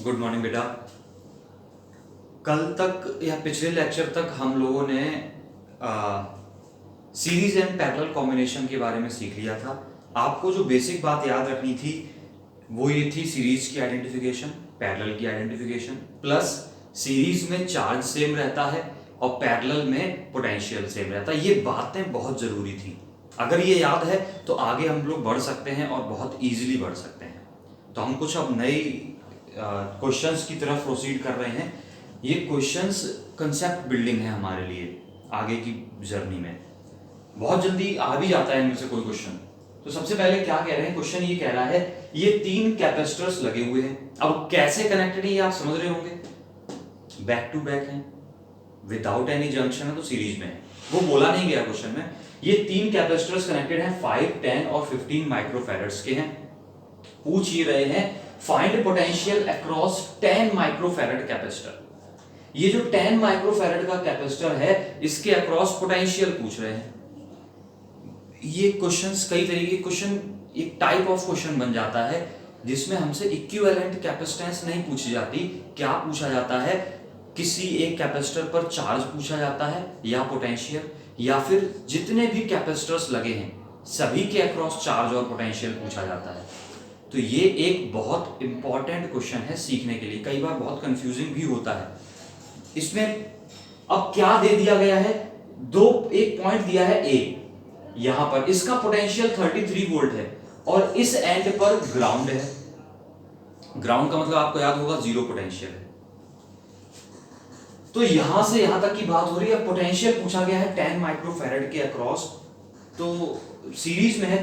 Good morning बेटा। कल तक या पिछले लेक्चर तक हम लोगों ने सीरीज एंड पैरेलल कॉम्बिनेशन के बारे में सीख लिया था। आपको जो बेसिक बात याद रखनी थी वो ये थी, सीरीज की आइडेंटिफिकेशन, पैरेलल की आइडेंटिफिकेशन, प्लस सीरीज में चार्ज सेम रहता है और पैरेलल में पोटेंशियल सेम रहता है। ये बातें बहुत ज़रूरी थी। अगर ये याद है तो आगे हम लोग बढ़ सकते हैं और बहुत ईजिली बढ़ सकते हैं। तो हम कुछ अब नई क्वेश्चंस की तरफ प्रोसीड कर रहे हैं। ये क्वेश्चंस कंसेप्ट बिल्डिंग है हमारे लिए आगे की जर्नी में। बहुत जल्दी आ भी जाता है इनमें से कोई क्वेश्चन। तो सबसे पहले क्या कह रहे हैं, क्वेश्चन ये कह रहा है ये 3 कैपेसिटर्स लगे हुए हैं। अब कैसे कनेक्टेड है ये आप समझ रहे होंगे, बैक टू बैक हैं, विदाउट एनी जंक्शन है तो सीरीज में है। वो बोला नहीं गया क्वेश्चन में। ये 3 कैपेसिटर्स कनेक्टेड हैं, 5, 10 और 15 माइक्रोफैराड्स के हैं। पूछ ये रहे हैं find potential across 10 microfarad capacitor. ये जो 10 माइक्रोफैराड का कैपेसिटर है इसके अक्रॉस पोटेंशियल पूछ रहे हैं। ये क्वेश्चंस कई तरीके के क्वेश्चन, एक टाइप ऑफ क्वेश्चन बन जाता है जिसमें हमसे इक्विवेलेंट कैपेसिटेंस नहीं पूछी जाती। क्या पूछा जाता है, किसी एक कैपेसिटर पर चार्ज पूछा जाता है या पोटेंशियल, या फिर जितने भी कैपेसिटर्स लगे हैं सभी के अक्रॉस चार्ज और पोटेंशियल पूछा जाता है। तो ये एक बहुत इंपॉर्टेंट क्वेश्चन है सीखने के लिए, कई बार बहुत कंफ्यूजिंग भी होता है। इसमें अब क्या दे दिया गया है, एक पॉइंट दिया है ए, यहां पर इसका पोटेंशियल 33 वोल्ट है और इस एंड पर ग्राउंड है। ग्राउंड का मतलब आपको याद होगा जीरो पोटेंशियल है। तो यहां से यहां तक की बात हो रही है। पोटेंशियल पूछा गया है 10 माइक्रोफैराड के अक्रॉस। तो सीरीज में है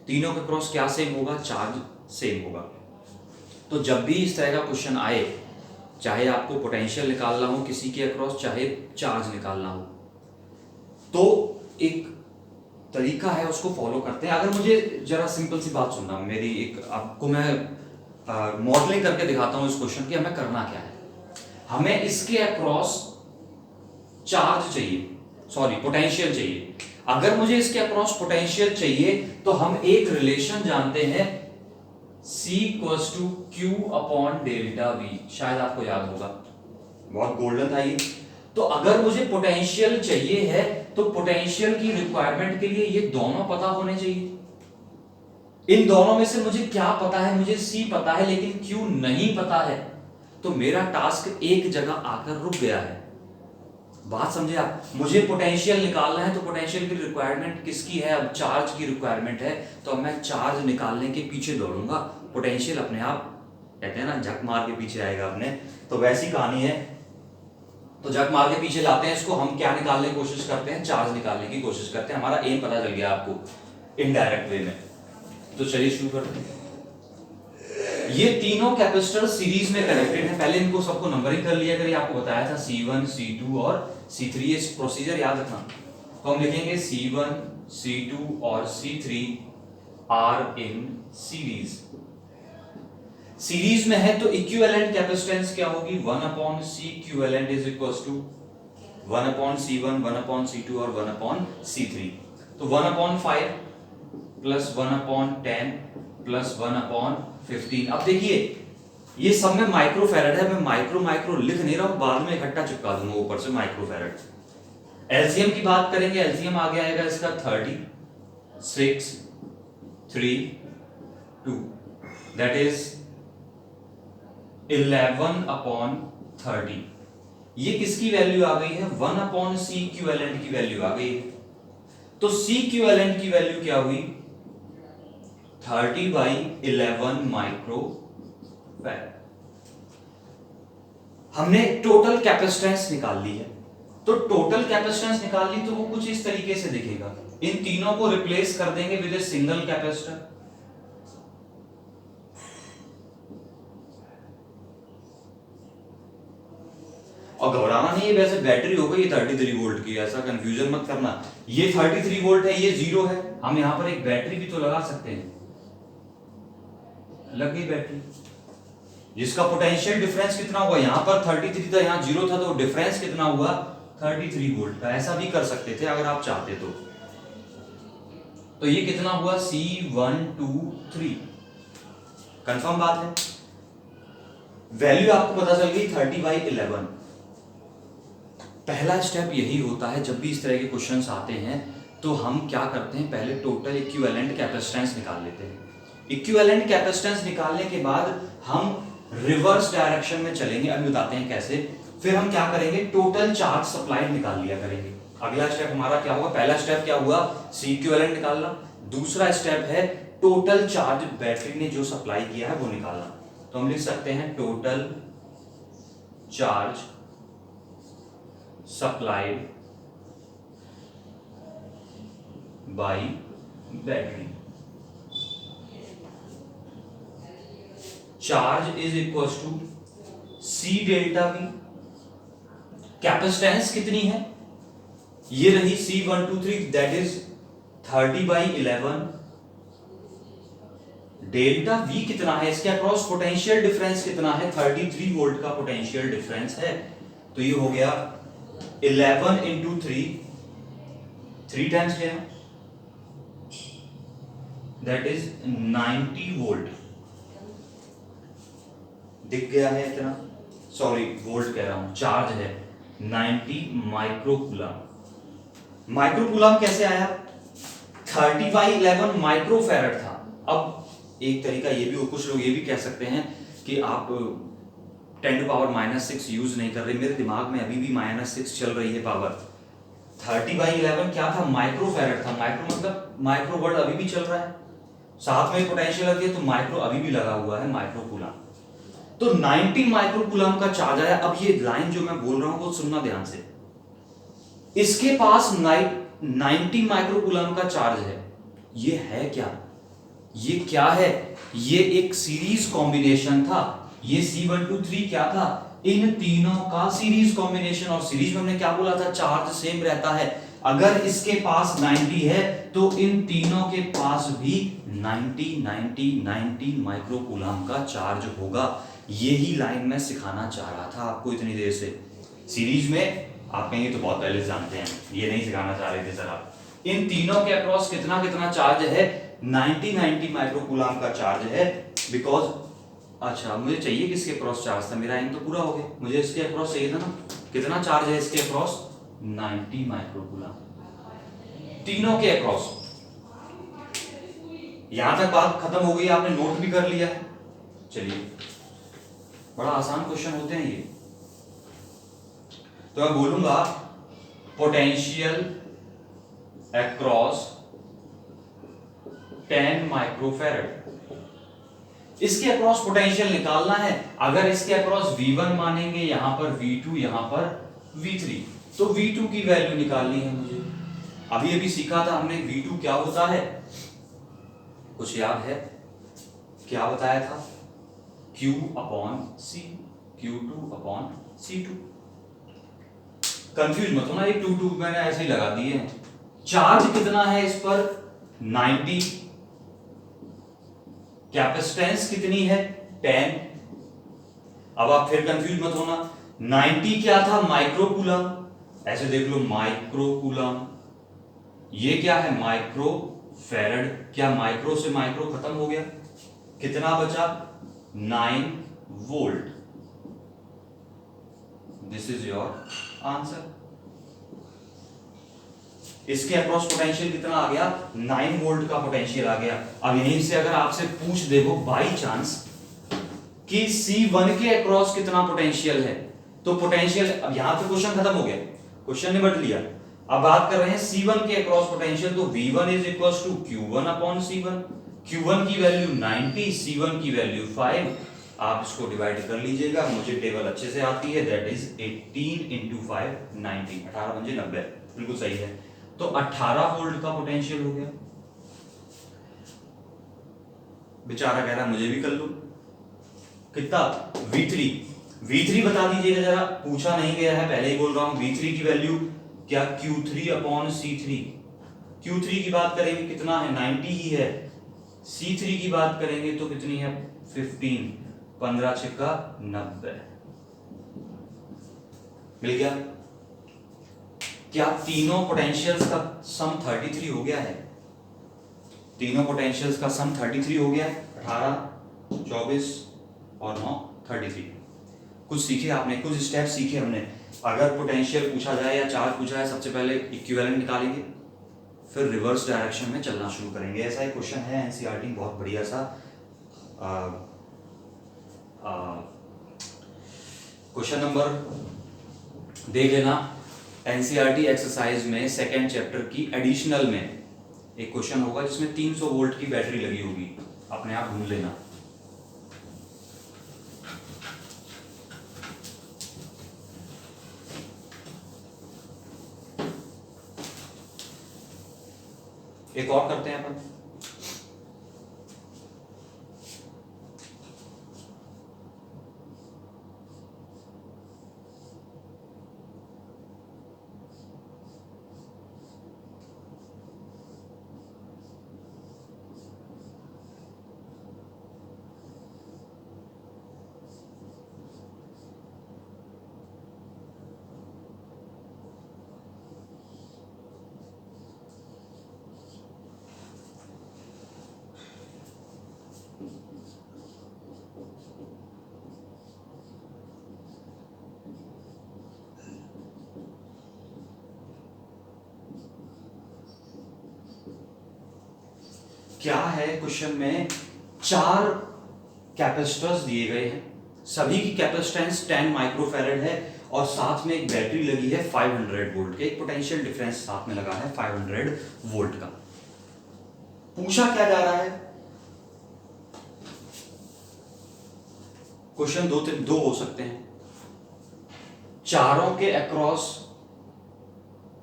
तीनों के अक्रॉस क्या सेम होगा, चार्ज सेम होगा। तो जब भी इस तरह का क्वेश्चन आए, चाहे आपको पोटेंशियल निकालना हो किसी के अक्रॉस, चाहे चार्ज निकालना हो, तो एक तरीका है उसको फॉलो करते हैं। अगर मुझे जरा सिंपल सी बात सुनना, मेरी एक आपको मैं मॉडलिंग करके दिखाता हूं इस क्वेश्चन की। हमें करना क्या है, हमें इसके अक्रॉस चार्ज चाहिए, सॉरी पोटेंशियल चाहिए। अगर मुझे इसके अक्रॉस पोटेंशियल चाहिए तो हम एक रिलेशन जानते हैं, C equals to Q upon delta V। शायद आपको याद होगा, बहुत गोल्डन था ये। तो अगर मुझे पोटेंशियल चाहिए है तो पोटेंशियल की रिक्वायरमेंट के लिए ये दोनों पता होने चाहिए। इन दोनों में से मुझे क्या पता है, मुझे C पता है लेकिन Q नहीं पता है। तो मेरा टास्क एक जगह आकर रुक गया है। बात समझे आप, मुझे पोटेंशियल निकालना है तो पोटेंशियल की रिक्वायरमेंट किसकी है, अब चार्ज की रिक्वायरमेंट है। तो अब मैं चार्ज निकालने के पीछे दौड़ूंगा, पोटेंशियल अपने आप, कहते हैं ना झक मार के पीछे आएगा अपने। तो वैसी कहानी है। तो झक मार के पीछे जाते हैं, इसको हम क्या निकालने की कोशिश करते हैं, चार्ज निकालने की कोशिश करते हैं। हमारा एम पता चल गया आपको इनडायरेक्ट वे में। तो चलिए शुरू करते हैं। ये तीनों कैपेसिटर सीरीज में कनेक्टेड है। पहले इनको सबको नंबरिंग कर लिया करिए, आपको बताया था C1, C2 और C3। ये प्रोसीजर याद रखना। तो हम लिखेंगे C1, C2 और C3 are in series. Series में है तो इक्विवेलेंट कैपेसिटेंस क्या होगी, 1/C equivalent is equals to 1/C1, 1/C2 और 1/C3। तो 1/5 प्लस 1/10 प्लस 1/15। अब देखिए ये सब में माइक्रोफैराड है, मैं माइक्रो लिख नहीं रहा हूं, बाद में इकट्ठा चिपका दूंगा ऊपर से माइक्रोफैराड। एलसीएम की बात करेंगे, एलसीएम आगे आएगा इसका 30, 6, 3, 2, दैट इज 11/30। ये किसकी वैल्यू आ गई है, 1/C इक्विवेलेंट की वैल्यू आ गई है। तो C इक्विवेलेंट की वैल्यू क्या हुई, 30/11 माइक्रोफैराड। हमने टोटल कैपेसिटेंस निकाल ली है। तो टोटल कैपेसिटेंस निकाल ली तो वो कुछ इस तरीके से दिखेगा। इन तीनों को रिप्लेस कर देंगे विद ए सिंगल कैपेसिटर। और घबराना नहीं है, वैसे बैटरी हो गई 33 वोल्ट की, ऐसा कंफ्यूजन मत करना। ये 33 वोल्ट है, ये 0 है। हम यहां पर एक बैटरी भी तो लगा सकते हैं। लग गई बैटरी, जिसका पोटेंशियल डिफरेंस कितना हुआ, यहां पर 33 था, यहां 0 था, तो डिफरेंस कितना हुआ 33 वोल्ट का। ऐसा भी कर सकते थे अगर आप चाहते तो ये कितना हुआ C123। कंफर्म बात है। वैल्यू आपको पता चल गई 30/11। पहला स्टेप यही होता है जब भी इस तरह के क्वेश्चंस आते हैं तो हम क्या करते हैं, पहले टोटल इक्विवेलेंट कैपेसिटेंस निकाल लेते हैं। इक्विवेलेंट कैपेसिटेंस निकालने के बाद हम रिवर्स डायरेक्शन में चलेंगे, अभी बताते हैं कैसे। फिर हम क्या करेंगे, टोटल चार्ज सप्लाइड निकाल लिया करेंगे। अगला स्टेप हमारा क्या हुआ, पहला स्टेप क्या हुआ, सी इक्विवेलेंट निकालना। दूसरा स्टेप है टोटल चार्ज बैटरी ने जो सप्लाई किया है वो निकालना। तो हम लिख सकते हैं total charge supplied by battery, charge is equal to C delta V. Capacitance कितनी है, ये रही C123, that is 30/11। Delta we कितना है, इसके अक्रॉस पोटेंशियल डिफरेंस कितना है, 33 वोल्ट का पोटेंशियल डिफरेंस है। तो ये हो गया 11 इंटू 3 टाइम्स गया, दैट इज 90 वोल्ट। दिख गया है इतना, सॉरी वोल्ट कह रहा हूं, चार्ज है 90 माइक्रोकूलम। माइक्रोकूलम कैसे आया, 30/11 माइक्रोफैरड था। अब एक तरीका ये भी, कुछ लोग ये भी कह सकते हैं कि आप 10⁻⁻6 यूज नहीं कर रहे, मेरे दिमाग में अभी भी -6 चल रही है पावर। 30/11 क्या था, माइक्रोफैरड था। माइक्रो मतलब माइक्रो वर्ड अभी भी चल रहा है, साथ में पोटेंशियल लग गया तो माइक्रो अभी भी लगा हुआ है, माइक्रोकूलम। तो 90 माइक्रोकूलम का चार्ज आया। अब ये लाइन जो मैं बोल रहा हूं वो सुनना ध्यान से, इसके पास 90 माइक्रोकूलम का चार्ज है। ये है क्या, ये क्या है, ये एक सीरीज कॉम्बिनेशन था। ये C123 क्या था, इन तीनों का सीरीज कॉम्बिनेशन। और सीरीज में हमने क्या बोला था, चार्ज सेम रहता है। अगर इसके पास 90 है तो इन तीनों के पास भी 90 माइक्रोकूलम का चार्ज होगा। यही लाइन मैं सिखाना चाह रहा था आपको इतनी देर से। सीरीज में आप कहेंगे तो बहुत पहले से जानते हैं, ये नहीं सिखाना चाह रहे थे सर आप। इन तीनों के अक्रॉस कितना कितना चार्ज है, 90 माइक्रोकूलम का चार्ज है। बिकॉज अच्छा मुझे चाहिए किसके अक्रॉस चार्ज था, मेरा एम तो पूरा हो गया, मुझे इसके अक्रॉस चाहिए था ना। कितना चार्ज है इसके अक्रॉस, 90 माइक्रोकूलम, तीनों के अक्रॉस। यहां तक बात खत्म हो गई, आपने नोट भी कर लिया है। चलिए, बड़ा आसान क्वेश्चन होते हैं ये। तो मैं बोलूंगा पोटेंशियल अक्रॉस 10 माइक्रोफैरड, इसके अक्रॉस पोटेंशियल निकालना है। अगर इसके अक्रॉस V1 मानेंगे, यहां पर V2, यहां पर V3, तो V2 की वैल्यू निकालनी है मुझे। अभी अभी सीखा था हमने V2 क्या होता है, कुछ याद है, क्या बताया था, Q/C, Q2/C2। कंफ्यूज मत होना, ये 2 मैंने ऐसे ही लगा दिए हैं। चार्ज कितना है इस पर, 90, कैपेसिटेंस कितनी है, 10। अब आप फिर कंफ्यूज मत होना, 90 क्या था, माइक्रोकूलम, ऐसे देख लो माइक्रोकूलम। ये क्या है, माइक्रोफैरड। क्या माइक्रो से माइक्रो खत्म हो गया, कितना बचा, 9 volt. This is your answer. इसके अक्रॉस पोटेंशियल कितना आ गया, 9 वोल्ट का पोटेंशियल आ गया। अब यहीं से अगर आपसे पूछ दे वो बाई चांस कि C1 के अक्रॉस कितना पोटेंशियल है, तो पोटेंशियल, अब यहां पे क्वेश्चन खत्म हो गया, क्वेश्चन ने बढ़ लिया। अब बात कर रहे हैं C1 के अक्रॉस पोटेंशियल, तो V1 is equal to Q1/C1। Q1 की वैल्यू 90, C1 की वैल्यू 5। आप इसको डिवाइड कर लीजिएगा, मुझे टेबल अच्छे से आती है, दैट इज 18 इंटू 5, 90, 18 पंजे 90, बिल्कुल सही है। तो 18 वोल्ट का पोटेंशियल हो गया। बेचारा कह रहा मुझे भी कर लो, कितना, V3 बता दीजिएगा जरा, पूछा नहीं गया है, पहले ही बोल रहा हूं। V3 की वैल्यू क्या, Q3/C3। Q3 की बात करेंगे कितना है, 90 ही है। C3 की बात करेंगे तो कितनी है, 15, 15 छिक्का 90। मिल गया। क्या तीनों पोटेंशियल्स का सम 33 हो गया है, तीनों पोटेंशियल्स का सम 33 हो गया है, 18, 24 और 9 33। कुछ सीखे आपने, कुछ स्टेप सीखे हमने। अगर पोटेंशियल पूछा जाए या चार्ज पूछा है, सबसे पहले इक्विवेलेंट निकालेंगे, फिर रिवर्स डायरेक्शन में चलना शुरू करेंगे। ऐसा एक क्वेश्चन है एनसीईआरटी, बहुत बढ़िया सा क्वेश्चन नंबर देख लेना। एनसीईआरटी एक्सरसाइज में सेकेंड चैप्टर की एडिशनल में एक क्वेश्चन होगा जिसमें 300 वोल्ट की बैटरी लगी होगी, अपने आप ढूंढ लेना। एक और करते हैं अपन। क्या है क्वेश्चन में, 4 कैपेसिटर्स दिए गए हैं, सभी की कैपेसिटेंस 10 माइक्रोफैरेड है और साथ में एक बैटरी लगी है 500 वोल्ट के, एक पोटेंशियल डिफरेंस साथ में लगा है 500 वोल्ट का। पूछा क्या जा रहा है, क्वेश्चन दो हो सकते हैं। चारों के अक्रॉस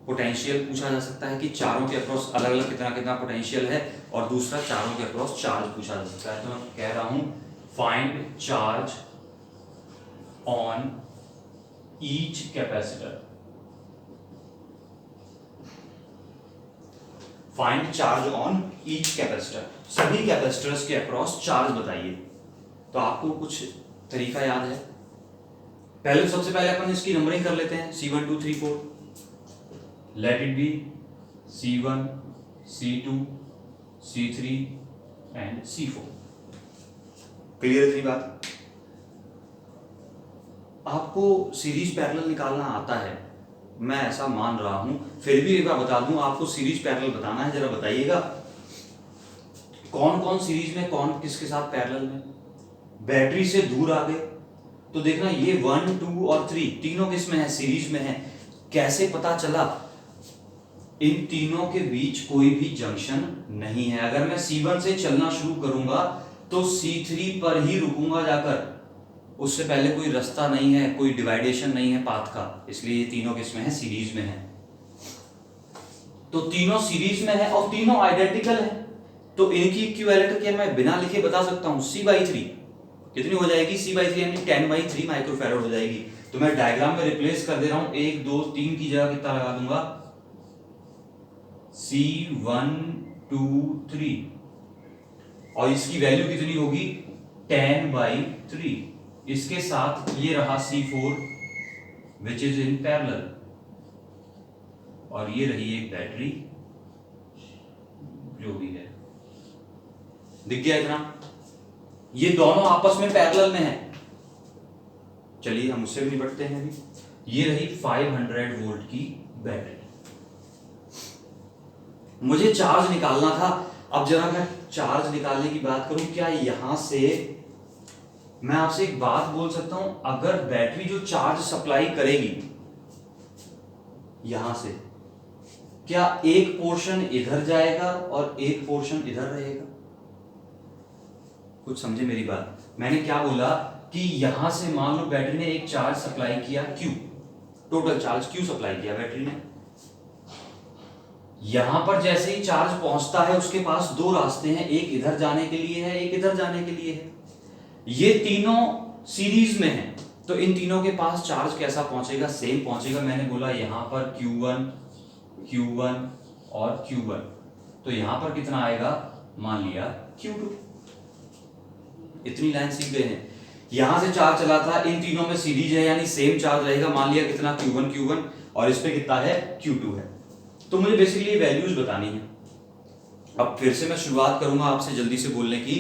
पोटेंशियल पूछा जा सकता है कि चारों के अक्रॉस अलग अलग कितना कितना पोटेंशियल है, और दूसरा चारों के अक्रॉस चार्ज पूछा जा सकता है। तो मैं कह रहा हूं find charge on each capacitor. Find charge on each capacitor, सभी कैपेसिटर्स के अक्रॉस चार्ज बताइए। तो आपको कुछ तरीका याद है। पहले सबसे पहले अपन इसकी नंबरिंग कर लेते हैं, C1 2 3 4। Let it be C1 C2 C3 and C4। Clear इतनी बात? आपको सीरीज पैरेलल निकालना आता है, मैं ऐसा मान रहा हूं, फिर भी एक बार बता दूं, आपको सीरीज पैरेलल बताना है। जरा बताइएगा कौन कौन सीरीज में, कौन किसके साथ पैरेलल में। बैटरी से दूर आ गए तो देखना ये 1 2 और 3 तीनों किस में है, सीरीज में है। कैसे पता चला? इन तीनों के बीच कोई भी जंक्शन नहीं है। अगर मैं C1 से चलना शुरू करूंगा तो C3 पर ही रुकूंगा जाकर, उससे पहले कोई रास्ता नहीं है, कोई डिवाइडेशन नहीं है पाथ का, इसलिए ये तीनों किसमें है, सीरीज में है। तो तीनों सीरीज में है और तीनों आइडेंटिकल है, तो इनकी इक्विवेलेंट क्या मैं बिना लिखे बता सकता हूं, C/3 कितनी हो जाएगी, C/3 यानी 10/3 माइक्रोफैराड हो जाएगी। तो मैं डायग्राम में रिप्लेस कर दे रहा हूं, 1 2 3 की जगह कितना लगा दूंगा, C1 2 3, और इसकी वैल्यू कितनी होगी, 10/3। इसके साथ ये रहा C4 which is in parallel, और ये रही एक बैटरी जो भी है। दिख गया इतना? ये दोनों आपस में पैरेलल में है। चलिए हम उससे भी निपटते हैं अभी। ये रही 500 वोल्ट की बैटरी, मुझे चार्ज निकालना था। अब जरा मैं चार्ज निकालने की बात करूं, क्या यहां से मैं आपसे एक बात बोल सकता हूं, अगर बैटरी जो चार्ज सप्लाई करेगी यहां से, क्या एक पोर्शन इधर जाएगा और एक पोर्शन इधर रहेगा? कुछ समझे मेरी बात? मैंने क्या बोला कि यहां से मान लो बैटरी ने एक चार्ज सप्लाई किया Q, total charge Q supply किया बैटरी ने। यहां पर जैसे ही चार्ज पहुंचता है उसके पास दो रास्ते हैं, एक इधर जाने के लिए है, एक इधर जाने के लिए है। ये तीनों सीरीज में हैं, तो इन तीनों के पास चार्ज कैसा पहुंचेगा, सेम पहुंचेगा। मैंने बोला यहां पर Q1 Q1 और Q1, तो यहां पर कितना आएगा, मान लिया Q2। इतनी लाइन सीख गए हैं। यहां से चार्ज चला था, इन तीनों में सीरीज है यानी सेम चार्ज रहेगा, मान लिया कितना, Q1 Q1, और इस पे कितना है, Q2 है। तो मुझे बेसिकली वैल्यूज बतानी है। अब फिर से मैं शुरुआत करूंगा आपसे जल्दी से बोलने की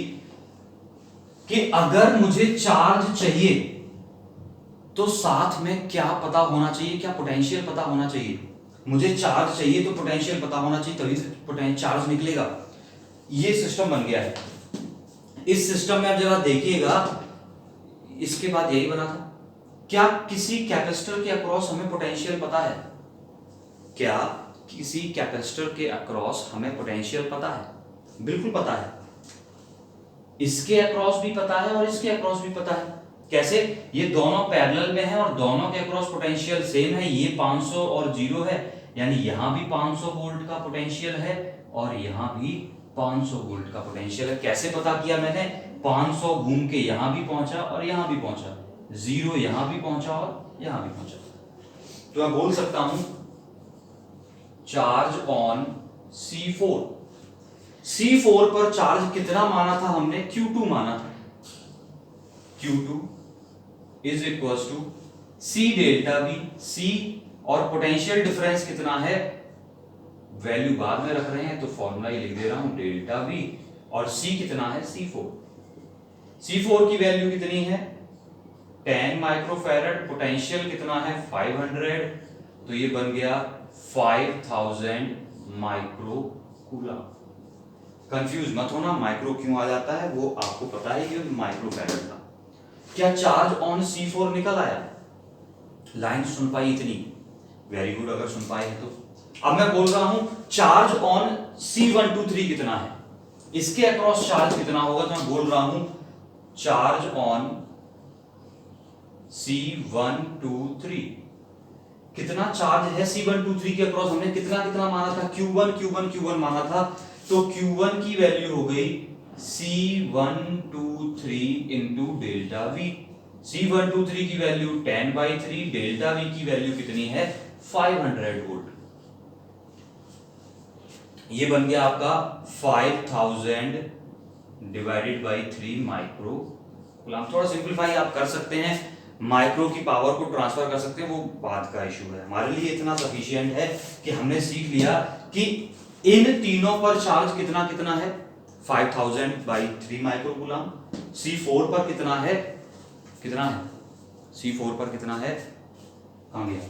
कि अगर मुझे चार्ज चाहिए तो साथ में क्या पता होना चाहिए, क्या पोटेंशियल पता होना चाहिए। मुझे चार्ज चाहिए तो पोटेंशियल पता होना चाहिए, तभी से चार्ज निकलेगा। ये सिस्टम बन गया है। इस सिस्टम में आप जरा देखिएगा, इसके बाद यही बना था। क्या किसी कैपेसिटर के अक्रॉस हमें पोटेंशियल पता है? क्या किसी कैपेसिटर के अक्रॉस हमें पोटेंशियल पता है? बिल्कुल पता है। इसके अक्रॉस भी पता है और इसके अक्रॉस भी पता है। कैसे? ये दोनों पैरेलल में है और दोनों के अक्रॉस पोटेंशियल सेम है। ये 500 और 0 है, यानी यहां भी 500 वोल्ट का पोटेंशियल है और यहां भी 500 वोल्ट का पोटेंशियल है। कैसे पता किया मैंने? 500 घूम के यहां भी पहुंचा और यहां भी पहुंचा, 0 यहां भी पहुंचा और यहां भी पहुंचा। तो मैं बोल सकता हूं चार्ज ऑन C4। C4 पर चार्ज कितना माना था हमने? Q2 माना था। Q2 is equal to C delta V। C और पोटेंशियल डिफरेंस कितना है? वैल्यू बाद में रख रहे हैं तो फॉर्मूला ही लिख दे रहा हूं, डेल्टा V। और C कितना है? C4। C4 की वैल्यू कितनी है? 10 माइक्रोफैरड। पोटेंशियल कितना है? 500। तो ये बन गया 5000 माइक्रो कूलम। कंफ्यूज मत होना, माइक्रो क्यों आ जाता है वो आपको पता है, कि माइक्रोफैरड था। क्या चार्ज ऑन C4 निकल आया? लाइन सुन पाई इतनी? वेरी गुड, अगर सुन पाए तो। अब मैं बोल रहा हूं चार्ज ऑन C123 कितना है, इसके अक्रॉस चार्ज कितना होगा। तो मैं बोल रहा हूं चार्ज ऑन C123 कितना चार्ज है C123 के अक्रॉस। हमने कितना कितना माना था? Q1 माना था। तो Q1 की वैल्यू हो गई C123 into delta V। C123 की वैल्यू 10/3, डेल्टा V की वैल्यू कितनी है? 500 वोल्ट। ये बन गया आपका 5000 डिवाइडेड बाई 3 माइक्रो कूलम। थोड़ा सिंपलीफाई आप कर सकते हैं, माइक्रो की पावर को ट्रांसफर कर सकते हैं, वो बात का इशू है। हमारे लिए इतना सफिशिएंट है कि हमने सीख लिया कि इन तीनों पर चार्ज कितना कितना है, 5000/3 माइक्रो कूलम। C4 पर कितना है? कितना है C4 पर? कितना है? कहां गया?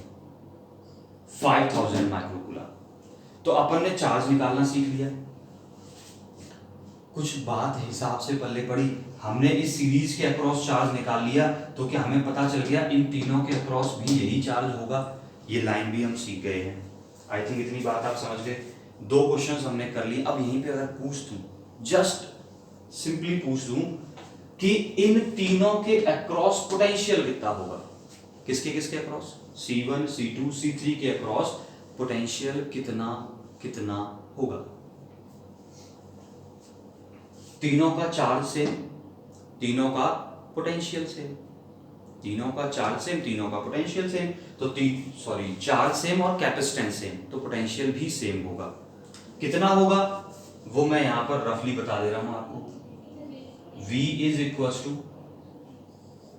5000 माइक्रो कूलम। तो अपन ने चार्ज निकालना सीख लिया। कुछ बात हिसाब से पल्ले पड़ी, हमने इस सीरीज के अक्रॉस चार्ज निकाल लिया तो क्या हमें पता चल गया इन तीनों के अक्रॉस भी यही चार्ज होगा। ये लाइन भी हम सीख गए हैं। आई थिंक इतनी बात आप समझ गए। 2 क्वेश्चंस हमने कर लिए। अब यहीं पे अगर पूछ दूं, जस्ट सिंपली पूछ दूं कि इन तीनों के अक्रॉस पोटेंशियल कितना होगा, किसके किसके अक्रॉस? C1 C2 C3 के अक्रॉस पोटेंशियल कितना कितना होगा। तीनों का चार्ज सेम, तीनों का पोटेंशियल सेम। तीनों का चार्ज सेम, तीनों का पोटेंशियल सेम। तो चार्ज सेम और कैपेसिटेंस सेम, तो पोटेंशियल भी सेम होगा। कितना होगा वो मैं यहां पर रफली बता दे रहा हूं आपको। V is equal to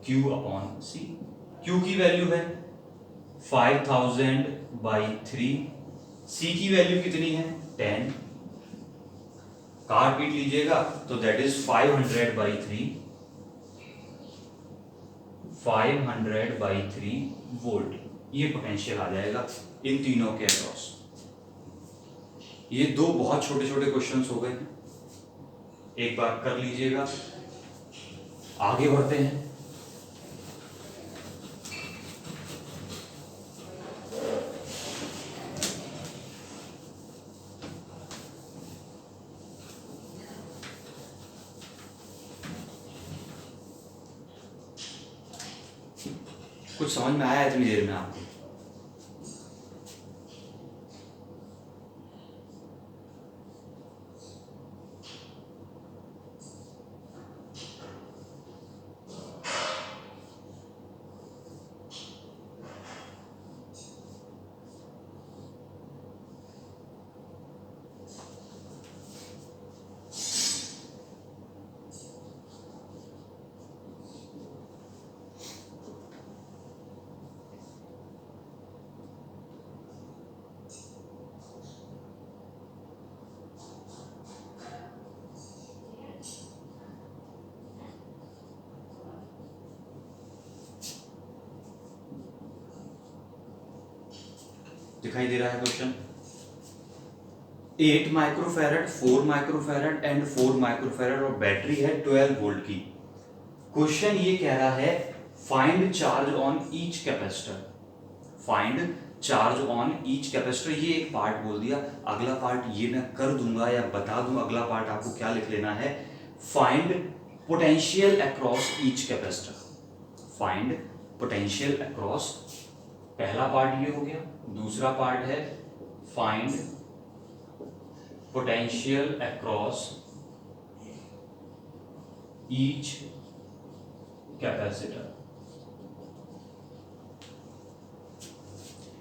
Q/C। Q की वैल्यू है 5000/3। C की वैल्यू कितनी है? 10। काट पीट लीजिएगा तो दैट इज 500/3, 500/3 वोल्ट। ये पोटेंशियल आ जाएगा इन तीनों के अक्रॉस। ये 2 बहुत छोटे छोटे क्वेश्चंस हो गए, एक बार कर लीजिएगा। आगे बढ़ते हैं। कुछ समझ में आया इतनी देर में आपको? दिखाई दे रहा है question, 8 microfarad, 4 microfarad and 4 microfarad और बैटरी है 12 वोल्ट की। क्वेश्चन ये कह रहा है find charge on each capacitor, find charge on each capacitor. ये एक पार्ट बोल दिया, अगला पार्ट ये मैं कर दूंगा या बता दूं, अगला पार्ट आपको क्या लिख लेना है, find potential across each capacitor, find potential across. पहला पार्ट ये हो गया, दूसरा पार्ट है find potential across each capacitor.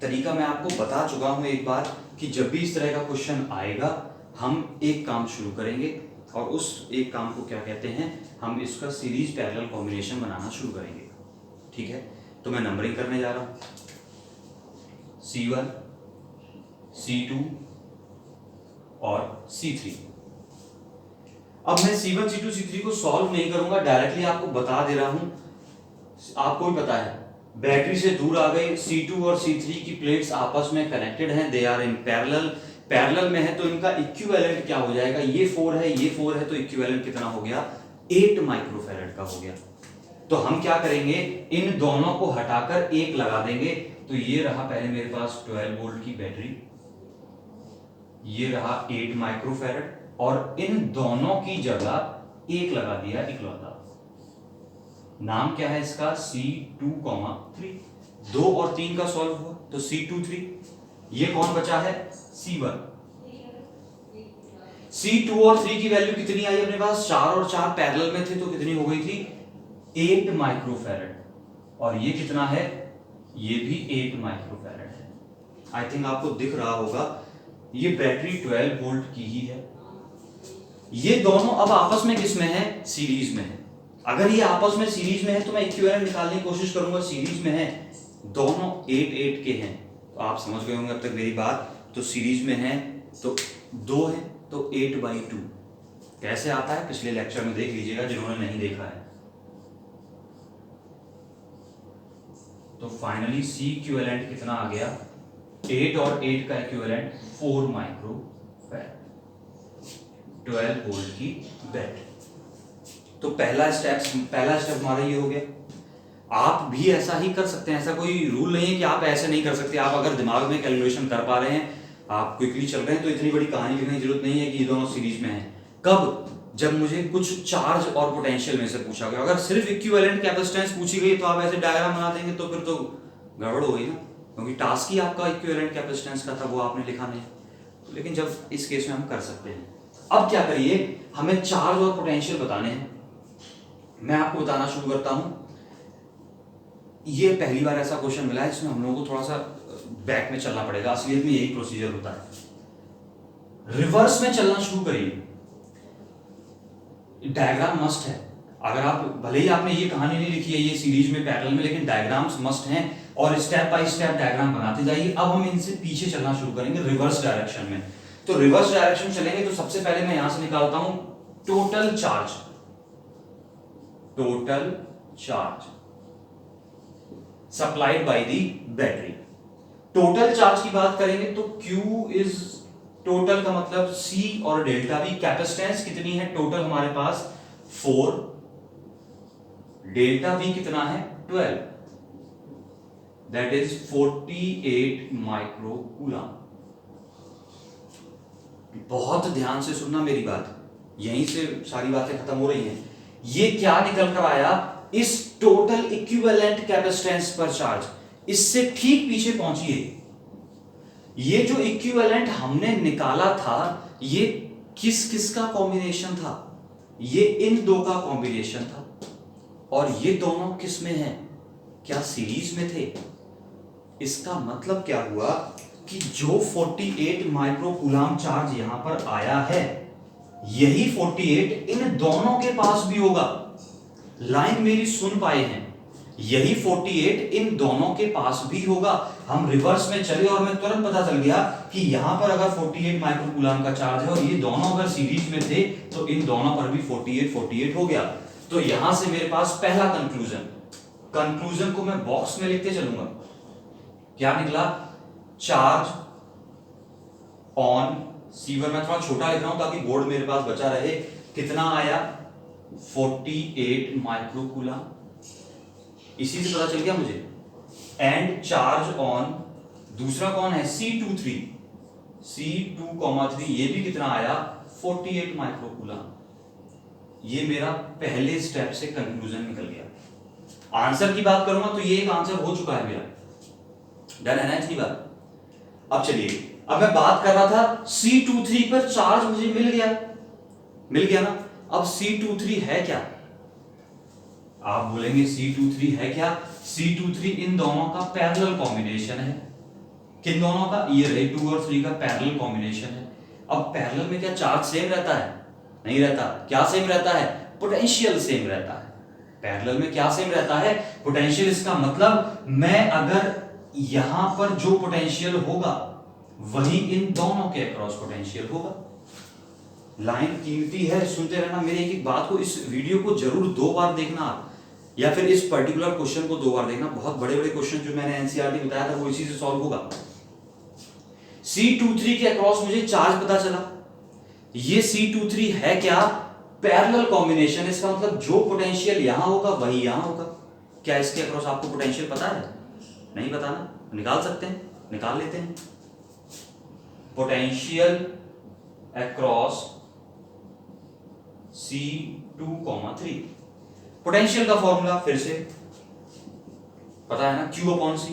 तरीका मैं आपको बता चुका हूं एक बार कि जब भी इस तरह का क्वेश्चन आएगा हम एक काम शुरू करेंगे और उस एक काम को क्या कहते हैं, हम इसका सीरीज पैरेलल कॉम्बिनेशन बनाना शुरू करेंगे। ठीक है, तो मैं नंबरिंग करने जा रहा हूं, C1, C2 और C3। अब मैं C1, C2, C3 को सॉल्व नहीं करूंगा, डायरेक्टली आपको बता दे रहा हूं। आपको भी पता है बैटरी से दूर आ गए, C2 और C3 की प्लेट्स आपस में कनेक्टेड हैं, they are in parallel, parallel में है तो इनका इक्विवेलेंट क्या हो जाएगा, ये 4 है ये 4 है, तो इक्विवेलेंट कितना हो गया, 8 माइक्रोफैरड का हो गया। तो हम क्या करेंगे, इन दोनों को हटाकर एक लगा देंगे, तो ये रहा पहले मेरे पास 12 वोल्ट की बैटरी, ये रहा 8 माइक्रोफैरड, और इन दोनों की जगह एक लगा दिया इकलौता। नाम क्या है इसका, C2,3। 2 और 3 का सॉल्व हुआ तो C23। ये कौन बचा है, C1। C2 और 3 की वैल्यू कितनी आई अपने पास, 4 और 4 पैरेलल में थे तो कितनी हो गई थी, 8 माइक्रोफैरड। और ये कितना है, ये भी 8 माइक्रोफैरड है। आई थिंक आपको दिख रहा होगा ये बैटरी 12 वोल्ट की ही है। ये दोनों अब आपस में किस में है, सीरीज में है। अगर ये आपस में सीरीज में है तो मैं इक्विवेलेंट निकालने की कोशिश करूंगा, सीरीज में है, दोनों 8 के हैं, तो आप समझ गए होंगे अब तक मेरी बात। तो सीरीज में है तो 2 है तो 8/2 कैसे आता है, पिछले लेक्चर में देख लीजिएगा जिन्होंने नहीं देखा है। तो फाइनली C इक्विवेलेंट कितना आ गया, 8 और 8 का इक्विवेलेंट 4 माइक्रोफैरड, 12 वोल्ट की बैटरी। तो पहला स्टेप हमारा ये हो गया। आप भी ऐसा ही कर सकते हैं, ऐसा कोई रूल नहीं है कि आप ऐसे नहीं कर सकते। आप अगर दिमाग में कैलकुलेशन कर पा रहे हैं, आप क्विकली चल रहे हैं, तो इतनी बड़ी कहानी लिखने की जरूरत नहीं है कि ये दोनों सीरीज में हैं। कब, जब मुझे कुछ चार्ज और पोटेंशियल में से पूछा गया। अगर सिर्फ इक्विवेलेंट कैपेसिटेंस पूछी गई तो आप ऐसे डायग्राम बना देंगे तो फिर तो गड़बड़ हो गई ना, क्योंकि टास्क ही आपका इक्विवेलेंट कैपेसिटेंस का था, वो आपने लिखा नहीं। तो लेकिन जब इस केस में हम कर सकते हैं। अब क्या करिए, हमें चार्ज और पोटेंशियल बताने हैं। मैं आपको बताना शुरू करता हूं। ये पहली बार ऐसा क्वेश्चन मिला है इसमें हम लोगों को थोड़ा सा बैक में चलना पड़ेगा, असलियत में यही प्रोसीजर होता है। रिवर्स में चलना शुरू करिए, डायग्राम मस्ट है। अगर आप, भले ही आपने ये कहानी नहीं लिखी है ये सीरीज में पैरेलल में, लेकिन डायग्राम्स मस्ट हैं और स्टेप बाय स्टेप डायग्राम बनाते जाइए। अब हम इनसे पीछे चलना शुरू करेंगे रिवर्स डायरेक्शन में। तो रिवर्स डायरेक्शन चलेंगे तो सबसे पहले मैं यहां से निकालता हूं total charge, total charge supplied by the battery. Total charge की बात करेंगे तो Q इज टोटल का मतलब C और डेल्टा V। कैपेसिटेंस कितनी है टोटल हमारे पास 4, डेल्टा V कितना है 12, दैट इज 48 माइक्रो कूलम। बहुत ध्यान से सुनना मेरी बात, यहीं से सारी बातें खत्म हो रही हैं। ये क्या निकल कर आया, इस टोटल इक्विवेलेंट कैपेसिटेंस पर चार्ज, इससे ठीक पीछे पहुंचिए। ये जो इक्विवेलेंट हमने निकाला था ये किस किस का कॉम्बिनेशन था, ये इन दो का कॉम्बिनेशन था। और ये दोनों किस में हैं, क्या सीरीज में थे। इसका मतलब क्या हुआ कि जो 48 माइक्रो कूलम चार्ज यहां पर आया है, यही 48 इन दोनों के पास भी होगा। लाइन मेरी सुन पाए हैं, यही 48 इन दोनों के पास भी होगा। हम रिवर्स में चले और हमें तुरंत पता चल गया कि यहां पर अगर 48 माइक्रो कूलम का चार्ज है और ये दोनों अगर सीरीज में थे तो इन दोनों पर भी 48 हो गया। तो यहां से मेरे पास पहला कंक्लूजन को मैं बॉक्स में लिखते चलूंगा। क्या निकला, चार्ज ऑन C1, मैं थोड़ा छोटा लिख रहा हूं ताकि बोर्ड मेरे पास बचा रहे। कितना आया? 48 माइक्रोकूलम, इसी से पता चल गया मुझे। एंड चार्ज ऑन दूसरा कौन है? C23, C2,3, ये भी कितना आया? 48 माइक्रोकूलम। ये मेरा पहले स्टेप से कंक्लूजन निकल गया। आंसर की बात करूंगा तो ये एक आंसर हो चुका है मेरा, डन है ना इतनी बात। अब चलिए, अब मैं बात कर रहा था C23 पर चार्ज मुझे मिल गया ना। अब C23 है क्या? आप बोलेंगे C23 है क्या? C23 इन दोनों का पैरेलल कॉम्बिनेशन है। किन दोनों का? ये रही 2 और 3 का पैरेलल कॉम्बिनेशन है। अब पैरेलल में क्या चार्ज सेम रहता है? नहीं रहता। क्या सेम रहता है? पोटेंशियल सेम रहता है। पैरेलल में क्या सेम रहता है? पोटेंशियल। इसका मतलब मैं अगर यहां पर जो पोटेंशियल होगा वही इन दोनों के अक्रॉस पोटेंशियल होगा। लाइन कीमती है, सुनते रहना मेरी एक एक बात को। इस वीडियो को जरूर 2 बार देखना, या फिर इस पर्टिकुलर क्वेश्चन को 2 बार देखना। बहुत बड़े बड़े क्वेश्चन जो मैंने एनसीईआरटी बताया था वो इसी से सॉल्व होगा। C23 के अक्रॉस मुझे चार्ज पता चला। ये C23 है क्या? Parallel combination. इसका मतलब जो पोटेंशियल यहां होगा वही यहां होगा। क्या इसके अक्रॉस आपको पोटेंशियल पता है? नहीं पता ना? निकाल सकते हैं, निकाल लेते हैं। Potential across C2,3। पोटेंशियल का फॉर्मूला फिर से पता है ना, Q/C।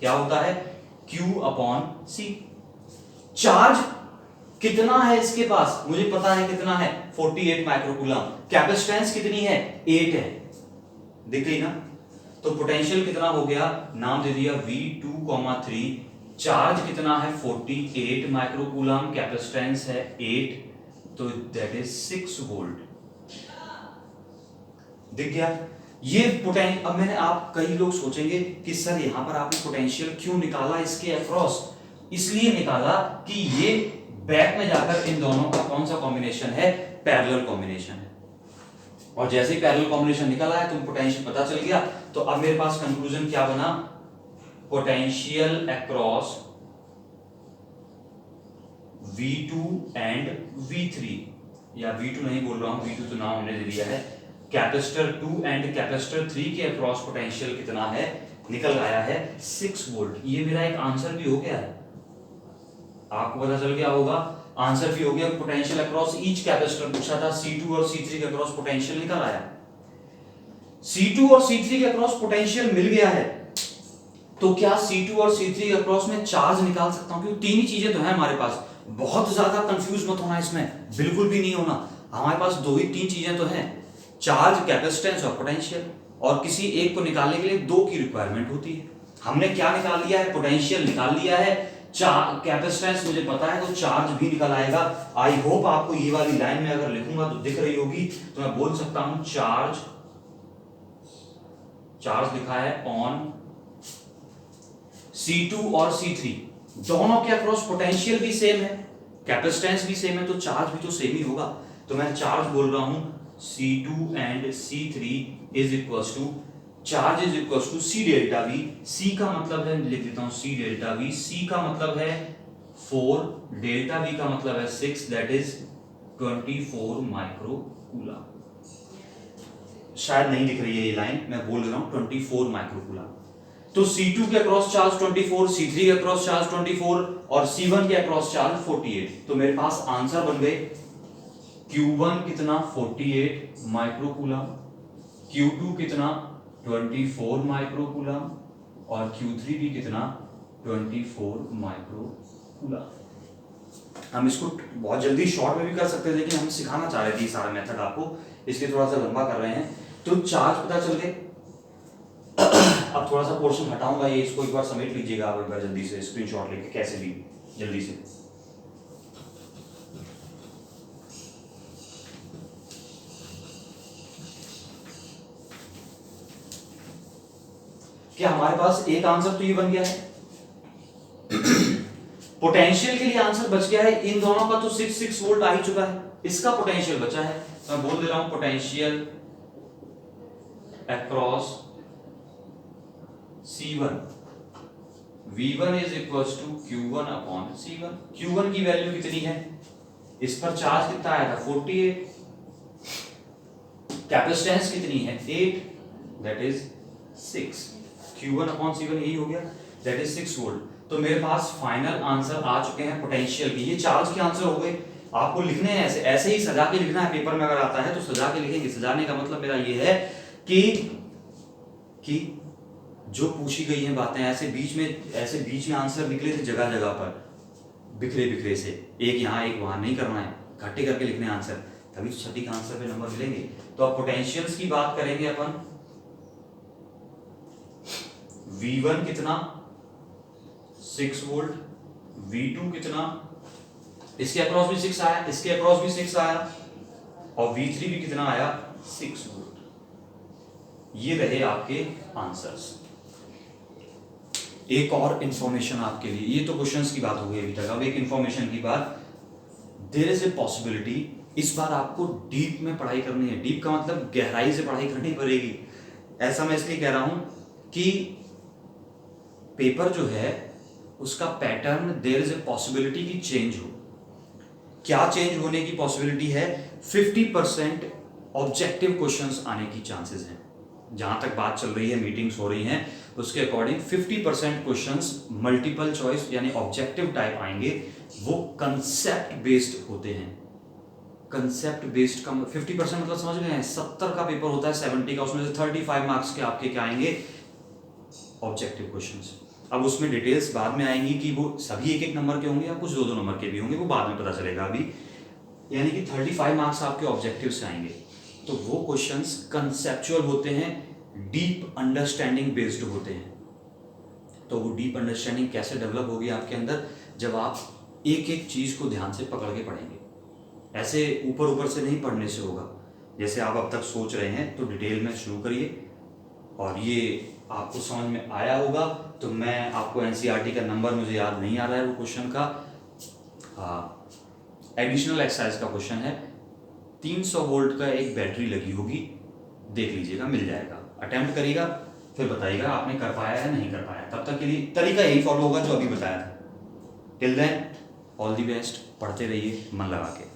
क्या होता है? Q/C। चार्ज कितना है इसके पास? मुझे पता है कितना है, 48 माइक्रोकूलम। कैपेसिटेंस कितनी है? 8 है। दिख गई ना? तो पोटेंशियल कितना हो गया? नाम दे दिया V2,3। चार्ज कितना है? 48 माइक्रोकूलम। कैपेसिटेंस है 8, तो दैट इज 6 वोल्ट। दिख गया? ये पोटेंशियल। अब मैंने, आप कई लोग सोचेंगे कि सर यहां पर आपने पोटेंशियल क्यों निकाला इसके अक्रॉस? इसलिए निकाला कि ये बैक में जाकर इन दोनों का कौन सा कॉम्बिनेशन है? पैरेलल कॉम्बिनेशन है। और जैसे ही पैरेलल कॉम्बिनेशन निकल आया तो पोटेंशियल पता चल गया। तो अब मेरे पास कंक्लूजन क्या बना? Potential across V2 and V3, या V2 नहीं बोल रहा हूं, V2 तो नाम हमने दे दिया है। कैपेसिटर 2 एंड कैपेसिटर 3 के अक्रॉस पोटेंशियल कितना है? निकल आया है 6 वोल्ट। ये मेरा एक आंसर भी हो गया है। आपको पता चल गया होगा, आंसर भी हो गया। पोटेंशियल अक्रॉस ईच कैपेसिटर पूछा था, C2 और C3 के अक्रॉस पोटेंशियल निकल आया। C2 और C3 के अक्रॉस पोटेंशियल मिल गया है, तो क्या C2 और C3 के अक्रॉस में चार्ज निकाल सकता हूं? क्योंकि तीन ही चीजें तो है हमारे पास। बहुत ज्यादा कंफ्यूज मत होना इसमें, बिल्कुल भी नहीं होना। हमारे पास 2 ही 3 चीजें तो हैं, चार्ज, कैपेसिटेंस और पोटेंशियल। और किसी एक को निकालने के लिए 2 की रिक्वायरमेंट होती है। हमने क्या निकाल लिया है? पोटेंशियल निकाल लिया है। कैपेसिटेंस मुझे पता है, तो चार्ज भी निकल आएगा। आई होप आपको ये वाली लाइन में अगर लिखूंगा तो दिख रही होगी, तो मैं बोल सकता हूं चार्ज लिखा है ऑन C2 और C3। दोनों के अक्रॉस पोटेंशियल भी सेम है, कैपेसिटेंस भी सेम है, तो चार्ज भी तो सेम ही होगा। तो मैं चार्ज बोल रहा हूं C2 and C3 is equals to, charge is equals to C delta V। C का मतलब है, लिख देता हूं C डेल्टा V। C का मतलब है 4, डेल्टा V का मतलब है 6, दैट इज 24 माइक्रोकूलम। शायद नहीं दिख रही है ये लाइन, मैं बोल रहा हूं 24 माइक्रोकूलम। तो C2 के अक्रॉस चार्ज 24, C3 के अक्रॉस चार्ज 24 और C1 के अक्रॉस चार्ज 48। तो मेरे पास आंसर बन गए, Q1 कितना? 48 माइक्रोकूलम, Q2 कितना? 24 माइक्रोकूलम, और Q3 भी कितना? 24 माइक्रोकूलम। हम इसको बहुत जल्दी शॉर्ट में भी कर सकते थे, लेकिन हम सिखाना चाह रहे थे सारा मेथड आपको, इसलिए थोड़ा सा लंबा कर रहे हैं। तो चार्ज पता चल गए। अब थोड़ा सा पोर्शन हटाऊंगा, ये इसको एक बार समेट लीजिएगा आप एक बार जल्दी से, स्क्रीनशॉट लेके, कैसे भी जल्दी से। क्या हमारे पास एक आंसर तो ये बन गया है। पोटेंशियल के लिए आंसर बच गया है। इन दोनों का तो 6 वोल्ट आ ही चुका है, इसका पोटेंशियल बचा है। मैं बोल दे रहा हूं potential across C1 V1 is equal to Q1 upon C1। Q1 की वैल्यू कितनी है, इस पर चार्ज कितना आया था 48, कैपेसिटेंस कितनी है 8, that is 6। Q1 upon C1 यही हो गया, दैट इज 6 वोल्ट। तो मेरे पास फाइनल आंसर आ चुके हैं पोटेंशियल के। ये चार्ज के आंसर हो गए। आपको लिखने हैं ऐसे, ऐसे ही सजा के लिखना है। पेपर में अगर आता है तो सजा के लिखेंगे। सजाने का मतलब मेरा ये है कि जो पूछी गई हैं बातें ऐसे बीच में आंसर निकले थे जगह जगह पर बिखरे बिखरे से, एक यहाँ एक वहां, नहीं करना है, इकट्ठे करके लिखने आंसर, तभी तो सटीक आंसर पे नंबर मिलेंगे। तो अब पोटेंशियल्स की बात करेंगे अपन। V1 कितना 6 वोल्ट, V2 कितना, इसके अक्रॉस भी 6 आया, इसके अक्रॉस भी 6 आया, और V3 भी कितना आया 6 वोल्ट। ये रहे आपके आंसर्स। एक और इंफॉर्मेशन आपके लिए, ये तो क्वेश्चंस की बात हो गई अभी तक, अब एक इंफॉर्मेशन की बात। देयर इज ए पॉसिबिलिटी, इस बार आपको डीप में पढ़ाई करनी है। डीप का मतलब गहराई से पढ़ाई करनी पड़ेगी। ऐसा मैं इसलिए कह रहा हूं कि पेपर जो है उसका pattern, there is a possibility कि चेंज हो। क्या चेंज होने की पॉसिबिलिटी है? 50% ऑब्जेक्टिव क्वेश्चंस आने की चांसेस हैं। जहां तक बात चल रही है, मीटिंग्स हो रही हैं, उसके अकॉर्डिंग 50% क्वेश्चंस मल्टीपल चॉइस यानी ऑब्जेक्टिव टाइप आएंगे। वो कंसेप्ट बेस्ड होते हैं। कंसेप्ट बेस्ड का 50% मतलब समझ गए हैं, 70 का पेपर होता है 70 का, उसमें से 35 मार्क्स के आपके क्या आएंगे, ऑब्जेक्टिव क्वेश्चंस। अब उसमें डिटेल्स बाद में आएंगी कि वो सभी एक एक नंबर के होंगे या कुछ दो दो नंबर के भी होंगे, वो बाद में पता चलेगा अभी। यानी कि 35 मार्क्स आपके ऑब्जेक्टिव से आएंगे। तो वो क्वेश्चंस कंसेप्चुअल होते हैं, डीप अंडरस्टैंडिंग बेस्ड होते हैं। तो वो डीप अंडरस्टैंडिंग कैसे डेवलप होगी आपके अंदर? जब आप एक एक चीज को ध्यान से पकड़ के पढ़ेंगे। ऐसे ऊपर ऊपर से नहीं पढ़ने से होगा। जैसे आप अब तक सोच रहे हैं तो डिटेल में शुरू करिए, और ये आपको समझ में आया होगा। तो मैं आपको एनसीईआरटी का नंबर मुझे याद नहीं आ रहा है वो क्वेश्चन का, एडिशनल एक्सरसाइज का क्वेश्चन है। 300 वोल्ट का एक बैटरी लगी होगी, देख लीजिएगा, मिल जाएगा। अटेम्प्ट करिएगा, फिर बताइएगा आपने कर पाया है नहीं कर पाया। तब तक के लिए तरीका यही फॉलो होगा जो अभी बताया था। Till then all the best, पढ़ते रहिए मन लगा के।